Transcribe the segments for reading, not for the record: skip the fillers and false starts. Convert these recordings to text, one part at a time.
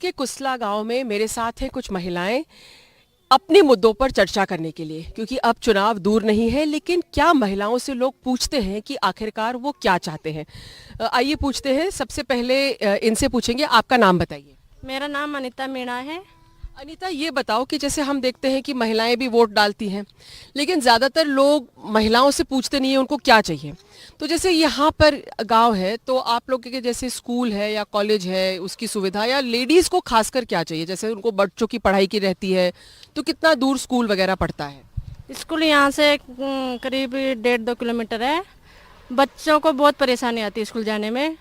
के कुसला गांव में मेरे साथ हैं कुछ महिलाएं अपने मुद्दों पर चर्चा करने के लिए, क्योंकि अब चुनाव दूर नहीं है। लेकिन क्या महिलाओं से लोग पूछते हैं कि आखिरकार वो क्या चाहते हैं? आइए पूछते हैं। सबसे पहले इनसे पूछेंगे, आपका नाम बताइए। मेरा नाम अनीता मीणा है। अनीता, ये बताओ कि जैसे हम देखते हैं कि महिलाएं भी वोट डालती हैं, लेकिन ज़्यादातर लोग महिलाओं से पूछते नहीं है उनको क्या चाहिए। तो जैसे यहाँ पर गांव है, तो आप लोग के जैसे स्कूल है या कॉलेज है, उसकी सुविधा, या लेडीज़ को खासकर क्या चाहिए? जैसे उनको बच्चों की पढ़ाई की रहती है, तो कितना दूर स्कूल वगैरह पड़ता है? स्कूल यहाँ से करीब 1.5-2 किलोमीटर है। बच्चों को बहुत परेशानी आती है स्कूल जाने में,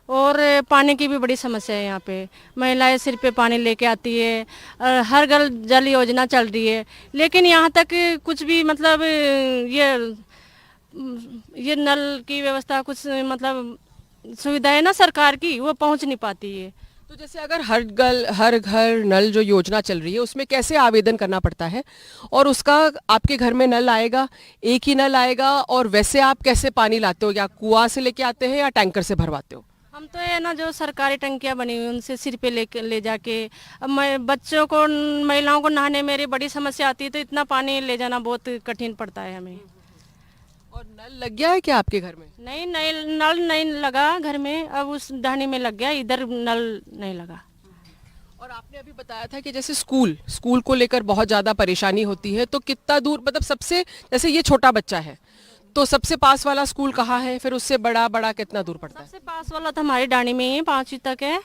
और पानी की भी बड़ी समस्या है यहाँ पे। महिलाएं सिर पे पानी लेके आती है। हर घर जल योजना चल रही है, लेकिन यहाँ तक कुछ भी मतलब ये नल की व्यवस्था, कुछ मतलब सुविधाएं ना सरकार की, वो पहुँच नहीं पाती है। तो जैसे अगर हर घर नल जो योजना चल रही है, उसमें कैसे आवेदन करना पड़ता है, और उसका आपके घर में नल आएगा, एक ही नल आएगा, और वैसे आप कैसे पानी लाते हो? या कुआं से लेके आते हैं या टैंकर से भरवाते हो? हम तो ये ना जो सरकारी टंकियां बनी हुई उनसे सिर पे ले जाके। अब मैं बच्चों को, महिलाओं को नहाने मेरी बड़ी समस्या आती है, तो इतना पानी ले जाना बहुत कठिन पड़ता है हमें। और नल लग गया है क्या आपके घर में? नहीं नहीं, नल नहीं लगा घर में, अब उस ढाणी में लग गया, इधर नल नहीं लगा। और आपने अभी बताया था कि जैसे स्कूल को लेकर बहुत ज़्यादा परेशानी होती है, तो कितना दूर, मतलब सबसे, जैसे ये छोटा बच्चा है तो सबसे पास वाला स्कूल कहाँ है? फिर उससे बड़ा बड़ा कितना दूर पड़ता है? सबसे पास वाला तो हमारी डाणी में ही है, 5वीं तक है।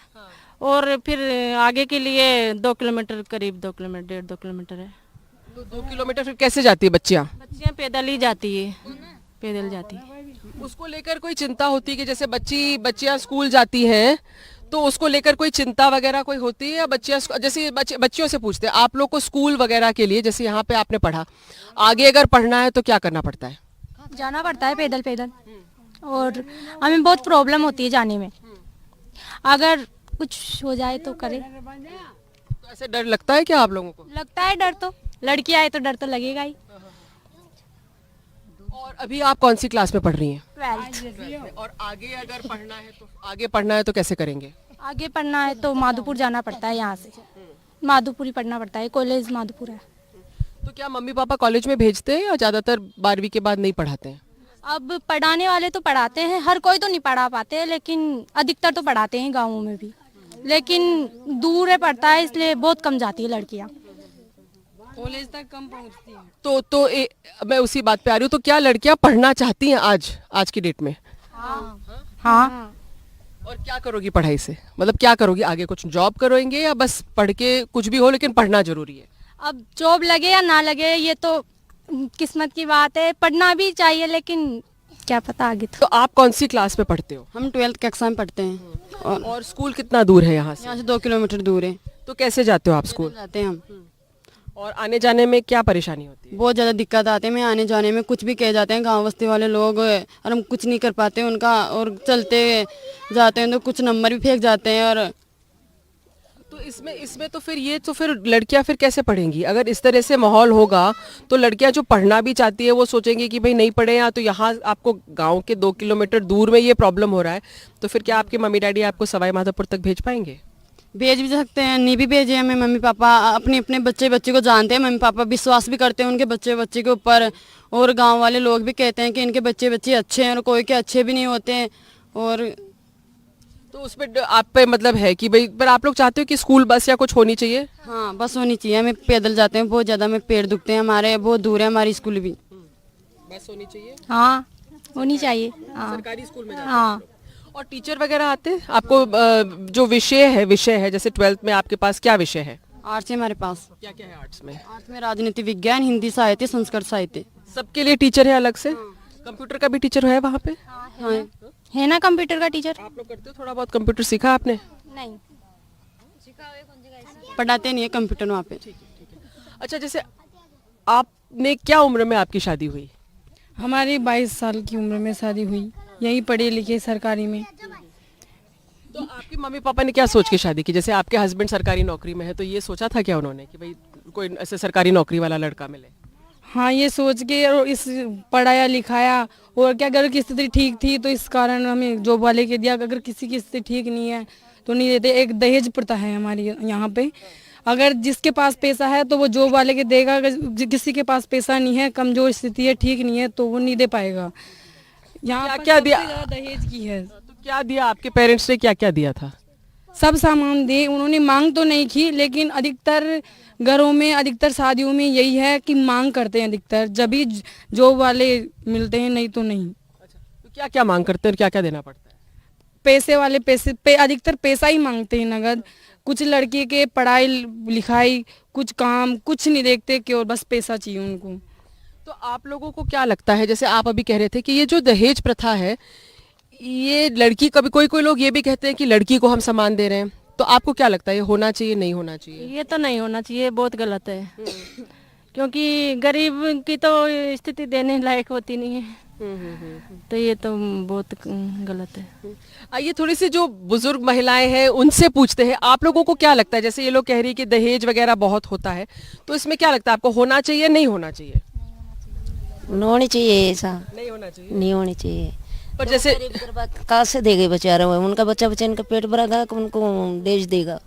और फिर आगे के लिए 2 किलोमीटर, करीब 2 किलोमीटर, 1.5-2 किलोमीटर है। तो 2 किलोमीटर फिर कैसे जाती है बच्चियाँ? बच्चियाँ पैदल ही जाती है, पैदल जाती है। उसको लेकर कोई चिंता होती है कि जैसे बच्चियाँ स्कूल जाती हैं, तो उसको लेकर कोई चिंता वगैरह कोई होती है? या बच्चियाँ जैसे बच्चियों से पूछते हैं आप लोग को स्कूल वगैरह के लिए, जैसे यहाँ पे आपने पढ़ा, आगे अगर पढ़ना है तो क्या करना पड़ता है? जाना पड़ता है पैदल पैदल, और हमें बहुत प्रॉब्लम होती है जाने में। अगर कुछ हो जाए तो करे। तो ऐसे डर लगता है क्या आप लोगों को? लगता है डर, तो लड़की आए तो डर तो लगेगा ही। और अभी आप कौन सी क्लास में पढ़ रही हैं? 12th। और आगे अगर पढ़ना है तो कैसे करेंगे? आगे पढ़ना है तो माधोपुर जाना पड़ता है, यहाँ से माधोपुर ही पढ़ना पड़ता है, कॉलेज माधोपुर है। तो क्या मम्मी पापा कॉलेज में भेजते हैं, या ज़्यादातर 12वीं के बाद नहीं पढ़ाते हैं? अब पढ़ाने वाले तो पढ़ाते हैं, हर कोई तो नहीं पढ़ा पाते हैं, लेकिन अधिकतर तो पढ़ाते हैं गाँवों में भी। लेकिन दूर है पड़ता है, इसलिए बहुत कम जाती है लड़कियाँ, कॉलेज तक कम पहुँचती है। मैं उसी बात पे आ रही हूँ। तो क्या लड़कियां पढ़ना चाहती हैं आज की डेट में? हाँ। और क्या करोगी पढ़ाई से? मतलब क्या करोगी आगे? कुछ जॉब करोगे, या बस पढ़ के कुछ भी हो लेकिन पढ़ना जरूरी है? अब जॉब लगे या ना लगे ये तो किस्मत की बात है, पढ़ना भी चाहिए, लेकिन क्या पता आगे। तो आप कौन सी क्लास में पढ़ते हो? हम 12th कक्षा में पढ़ते हैं। और स्कूल कितना दूर है यहाँ से? यहाँ से 2 किलोमीटर दूर है। तो कैसे जाते हो आप स्कूल? जाते हैं हम। और आने जाने में क्या परेशानी होती है? बहुत ज़्यादा दिक्कत आते हैं, मैं आने जाने में कुछ भी कह जाते हैं गांव बस्ती वाले लोग, और हम कुछ नहीं कर पाते उनका, और चलते जाते हैं तो कुछ नंबर भी फेंक जाते हैं। और तो इसमें तो फिर लड़कियां फिर कैसे पढ़ेंगी? अगर इस तरह से माहौल होगा तो लड़कियां जो पढ़ना भी चाहती है वो सोचेंगी कि भाई नहीं पढ़े, या तो यहाँ आपको गांव के 2 किलोमीटर दूर में ये प्रॉब्लम हो रहा है, तो फिर क्या आपके मम्मी डैडी आपको सवाई माधोपुर तक भेज पाएंगे? भेज भी सकते हैं, नहीं भी भेजे हमें। मम्मी पापा अपने अपने बच्चे को जानते हैं, मम्मी पापा विश्वास भी करते हैं उनके बच्चे के ऊपर। और गांव वाले लोग भी कहते हैं कि इनके बच्चे अच्छे हैं, और कोई के अच्छे भी नहीं होते हैं। और तो उसमें आप पे मतलब है कि भाई, पर आप लोग चाहते हो कि स्कूल बस या कुछ होनी चाहिए? हाँ, बस होनी चाहिए। हमें पैदल जाते हैं, बहुत ज़्यादा हमें पैर दुखते हैं, हमारे बहुत दूर है हमारी स्कूल भी। बस होनी चाहिए। हाँ, होनी चाहिए। हाँ। सरकारी स्कूल में हाँ। और टीचर वगैरह आते हैं आपको? जो विषय है, जैसे 12th में आपके पास क्या विषय है? आर्ट्स है हमारे पास। क्या क्या है आर्ट्स में? आर्ट्स में राजनीति विज्ञान, हिंदी साहित्य, संस्कृत साहित्य। सबके लिए टीचर है अलग से? कंप्यूटर का भी टीचर है वहाँ पे? हाँ, है ना कंप्यूटर का टीचर? आप लोग करते हो थोड़ा बहुत कंप्यूटर? सीखा आपने? नहीं। पढ़ाते नहीं है कंप्यूटर वहाँ पे। अच्छा, जैसे आपने क्या उम्र में आपकी शादी हुई? हमारी 22 साल की उम्र में शादी हुई, यही पढ़े लिखे सरकारी में। तो आपके मम्मी पापा ने क्या सोच के शादी की? जैसे आपके हस्बैंड सरकारी नौकरी में है, तो ये सोचा था क्या उन्होंने कि भाई कोई ऐसे सरकारी नौकरी वाला लड़का मिले? हाँ, ये सोच के और इस पढ़ाया लिखाया, और क्या अगर की स्थिति ठीक थी तो इस कारण हमें जॉब वाले के दिया, अगर किसी की स्थिति ठीक नहीं है तो तो नहीं देते। एक दहेज प्रथा है हमारी यहाँ पे, अगर जिसके पास पैसा है तो वो जॉब वाले के देगा, अगर किसी के पास पैसा नहीं है, कमजोर स्थिति है, ठीक नहीं है, तो वो नहीं दे पाएगा। यहाँ पर क्या सबसे दिया? ज्यादा दहेज की है। तो क्या दिया आपके पेरेंट्स ने, क्या क्या दिया था? सब सामान दिए उन्होंने, मांग तो नहीं की, लेकिन अधिकतर घरों में, अधिकतर शादियों में यही है कि मांग करते हैं अधिकतर, जब भी जॉब वाले मिलते हैं, नहीं तो नहीं। तो क्या क्या मांग करते हैं, क्या क्या देना पड़ता है? पैसे वाले अधिकतर पैसा ही मांगते हैं, नगद। कुछ लड़की के पढ़ाई लिखाई, कुछ काम, कुछ नहीं देखते, केवल बस पैसा चाहिए उनको। तो आप लोगों को क्या लगता है, जैसे आप अभी कह रहे थे कि ये जो दहेज प्रथा है, ये लड़की, कभी कोई कोई लोग ये भी कहते हैं कि लड़की को हम सामान दे रहे हैं, तो आपको क्या लगता है ये होना चाहिए, नहीं होना चाहिए? ये तो नहीं होना चाहिए, बहुत गलत है। क्योंकि गरीब की तो स्थिति देने लायक होती नहीं है, तो ये तो बहुत गलत है। आइए थोड़ी सी जो बुजुर्ग महिलाएं हैं उनसे पूछते हैं, आप लोगों को क्या लगता है, जैसे ये लोग कह रही है कि दहेज वगैरह बहुत होता है, तो इसमें क्या लगता है आपको, होना चाहिए, नहीं होना चाहिए? होनी चाहिए, ऐसा नहीं होना चाहिए। नहीं होनी चाहिए। पर जैसे कहाँ से देगा बेचारा, उनका बच्चा बच्चा इनका पेट भरेगा, उनको देश देगा।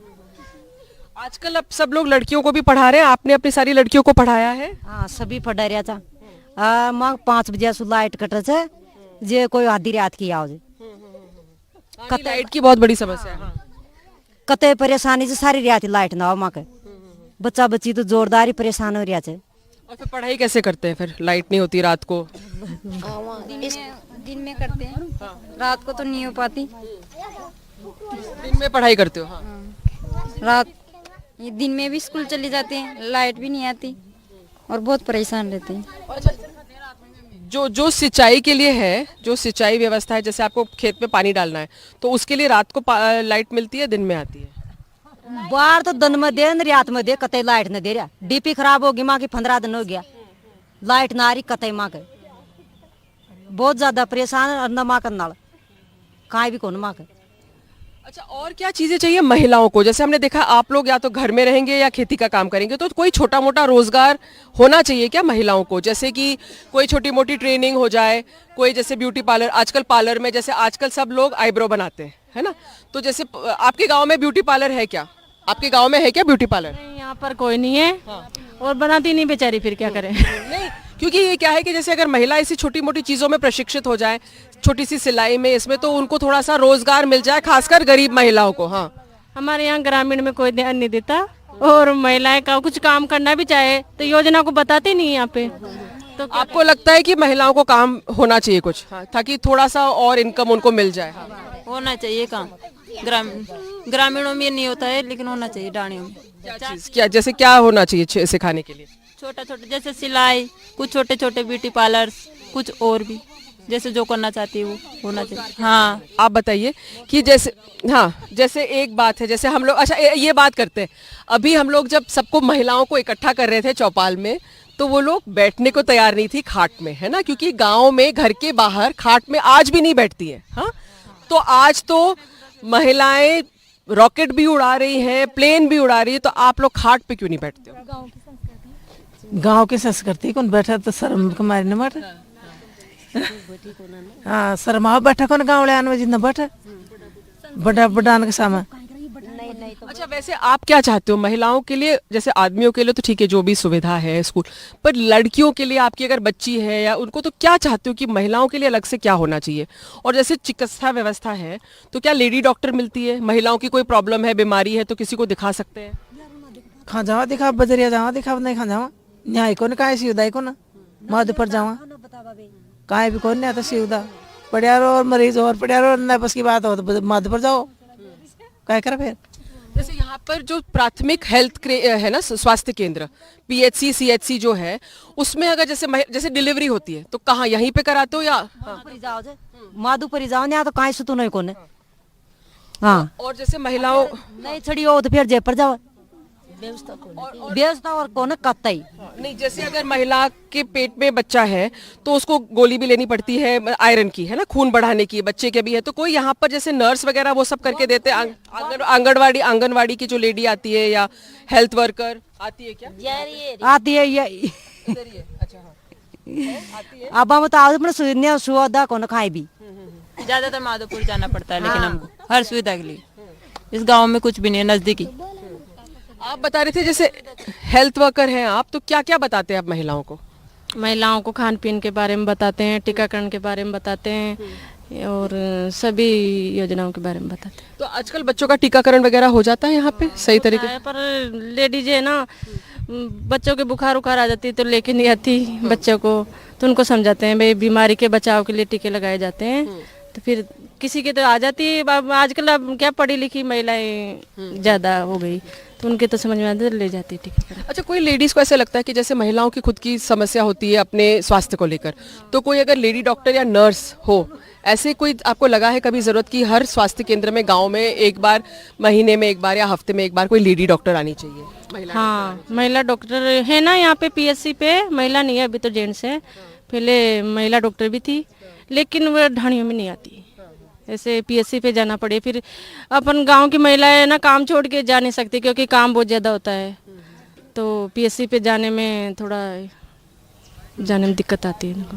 आजकल अब सब लोग लड़कियों को भी पढ़ा रहे हैं, आपने अपनी सारी लड़कियों को पढ़ाया है? हाँ, सभी पढ़ा रहा था। माँ 5 बजे से लाइट कटे से, जे कोई आधी रात की आओ, लाइट की बहुत बड़ी समस्या है। कते परेशानी से सारी रात लाइट ना हो, माँ के बच्चा बच्ची तो जोरदार ही परेशान हो रहा है। और फिर पढ़ाई कैसे करते हैं, फिर लाइट नहीं होती रात को? दिन में करते हैं, रात को तो नहीं हो पाती। दिन में पढ़ाई करते हो? हाँ। रात ये दिन में भी स्कूल चली जाते हैं, लाइट भी नहीं आती और बहुत परेशान रहते हैं। जो सिंचाई के लिए है, जो सिंचाई व्यवस्था है, जैसे आपको खेत में पानी डालना है, तो उसके लिए रात को लाइट मिलती है, दिन में आती है? बाहर तो दिन में दे, रात में दे, कते लाइट न दे रहा। डीपी खराब होगी माँ की, 15 दिन हो गया, लाइट ना आ रही कते माँ के। बहुत ज्यादा परेशान है, न माँ का नल कहीं भी कौन माँ के। अच्छा, और क्या चीजें चाहिए महिलाओं को? जैसे हमने देखा आप लोग या तो घर में रहेंगे या खेती का काम करेंगे, तो कोई छोटा मोटा रोजगार होना चाहिए क्या महिलाओं को? जैसे कि कोई छोटी मोटी ट्रेनिंग हो जाए, कोई जैसे ब्यूटी पार्लर, आजकल पार्लर में जैसे आजकल सब लोग आईब्रो बनाते हैं, है ना? तो जैसे आपके गांव में ब्यूटी पार्लर है क्या? आपके गांव में है क्या ब्यूटी पार्लर? नहीं, यहाँ पर कोई नहीं है। और बनाती नहीं बेचारी, फिर क्या करें? नहीं, क्योंकि ये क्या है कि जैसे अगर महिला ऐसी छोटी मोटी चीजों में प्रशिक्षित हो जाए, छोटी सी सिलाई में, इसमें, तो उनको थोड़ा सा रोजगार मिल जाए, खासकर गरीब महिलाओं को। हाँ, हमारे यहाँ ग्रामीण में कोई ध्यान नहीं देता, और महिलाएं का कुछ काम करना भी चाहे तो योजना को बताते नहीं यहाँ पे। तो आपको लगता है कि महिलाओं को काम होना चाहिए कुछ, हाँ, ताकि थोड़ा सा और इनकम उनको मिल जाए? होना चाहिए काम, ग्रामीणों में नहीं होता है, लेकिन होना चाहिए डाणियों में। क्या चीज, क्या जैसे क्या होना चाहिए सिखाने के लिए? छोटा छोटा जैसे सिलाई, कुछ छोटे छोटे ब्यूटी पार्लर, कुछ और भी जैसे जो करना चाहती है वो होना चाहिए। हाँ, आप बताइए कि जैसे, हाँ, जैसे एक बात है, जैसे हम लोग, अच्छा ये बात करते हैं, अभी हम लोग जब सबको महिलाओं को इकट्ठा कर रहे थे चौपाल में, तो वो लोग बैठने को तैयार नहीं थी खाट में, है ना? क्योंकि गांव में घर के बाहर खाट में आज भी नहीं बैठती है। हाँ, तो आज तो महिलाएं रॉकेट भी उड़ा रही हैं, प्लेन भी उड़ा रही है, तो आप लोग खाट पे क्यों नहीं बैठते हो? गांव की संस्कृति कौन बैठा तो शर्म के मारे न बैठा। हाँ, शर्मा बैठा कौन गाँव में जितना बैठा बड़ा बड़ान के सामने। अच्छा, वैसे आप क्या चाहते हो महिलाओं के लिए? जैसे आदमियों के लिए तो ठीक है, जो भी सुविधा है स्कूल, पर लड़कियों के लिए, आपकी अगर बच्ची है या उनको, तो क्या चाहते हो कि महिलाओं के लिए अलग से क्या होना चाहिए? और जैसे चिकित्सा व्यवस्था है, तो क्या लेडी डॉक्टर मिलती है? महिलाओं की कोई प्रॉब्लम है, बीमारी है, तो किसी को दिखा सकते हैं? खा जावा दिखा, बजरिया जावा दिखा, नहीं खा जावा न्याय को कहा सुविधा को ना मध पर जावा कहीं भी कौन नहीं आता सुविधा। पड़िया और मरीज और पड़िया और बस की बात हो तो मध पर जाओ, क्या करा फिर? जैसे यहाँ पर जो प्राथमिक हेल्थ है ना, स्वास्थ्य केंद्र, पीएचसी सीएचसी जो है, उसमें अगर जैसे डिलीवरी होती है, तो कहाँ, यहीं पे कराते हो या? माधुपुरी जाओ नहीं तो कहीं से तो नहीं कोने। हाँ, और जैसे महिलाओं नहीं छड़ी हो तो फिर जयपुर जाओ, व्यवस्था और कौन कत्तई नहीं। जैसे अगर महिला के पेट में बच्चा है, तो उसको गोली भी लेनी पड़ती है आयरन की, है ना, खून बढ़ाने की, बच्चे के भी है, तो कोई यहाँ पर जैसे नर्स वगैरह वो सब करके देते हैं? आंगनवाड़ी की जो लेडी आती है या हेल्थ वर्कर आती है क्या? आती है ये। अब हम तो आज अपने सुविधा कौन खाई भी। ज्यादातर माधोपुर जाना पड़ता है, लेकिन हमको हर सुविधा के लिए इस गांव में कुछ भी नहीं है नज़दीकी। आप बता रहे थे जैसे हेल्थ वर्कर हैं आप, तो क्या क्या बताते हैं आप महिलाओं को? महिलाओं को खान पीन के बारे में बताते हैं, टीकाकरण के बारे में बताते हैं और सभी योजनाओं के बारे में बताते हैं। तो आजकल बच्चों का टीकाकरण वगैरह हो जाता है यहाँ पे सही तरीके से? पर लेडीज है ना, बच्चों के बुखार उखार आ जाती है तो लेके नहीं आती बच्चों को, तो उनको समझाते हैं भाई बीमारी के बचाव के लिए टीके लगाए जाते हैं। तो फिर किसी के तो आ जाती है, आजकल अब क्या पढ़ी लिखी महिलाएं ज़्यादा हो गई तो उनके तो समझ में आता है, ले जाती है टीकाकरण। अच्छा, कोई लेडीज को ऐसा लगता है कि जैसे महिलाओं की खुद की समस्या होती है अपने स्वास्थ्य को लेकर, तो कोई अगर लेडी डॉक्टर या नर्स हो, ऐसे कोई आपको लगा है कभी जरूरत की हर स्वास्थ्य केंद्र में गांव में एक बार, महीने में एक बार या हफ्ते में एक बार कोई लेडी डॉक्टर आनी चाहिए? हाँ, महिला डॉक्टर है ना यहाँ पे पीएससी पे, महिला नहीं है अभी तो जेंट्स है, पहले महिला डॉक्टर भी थी लेकिन वह ढाणियों में नहीं आती, ऐसे पीएससी पे जाना पड़े। फिर अपन गांव की महिलाएं ना काम छोड़ के जा नहीं सकती क्योंकि काम बहुत ज़्यादा होता है, तो पीएससी पे जाने में थोड़ा जाने में दिक्कत आती है इनको।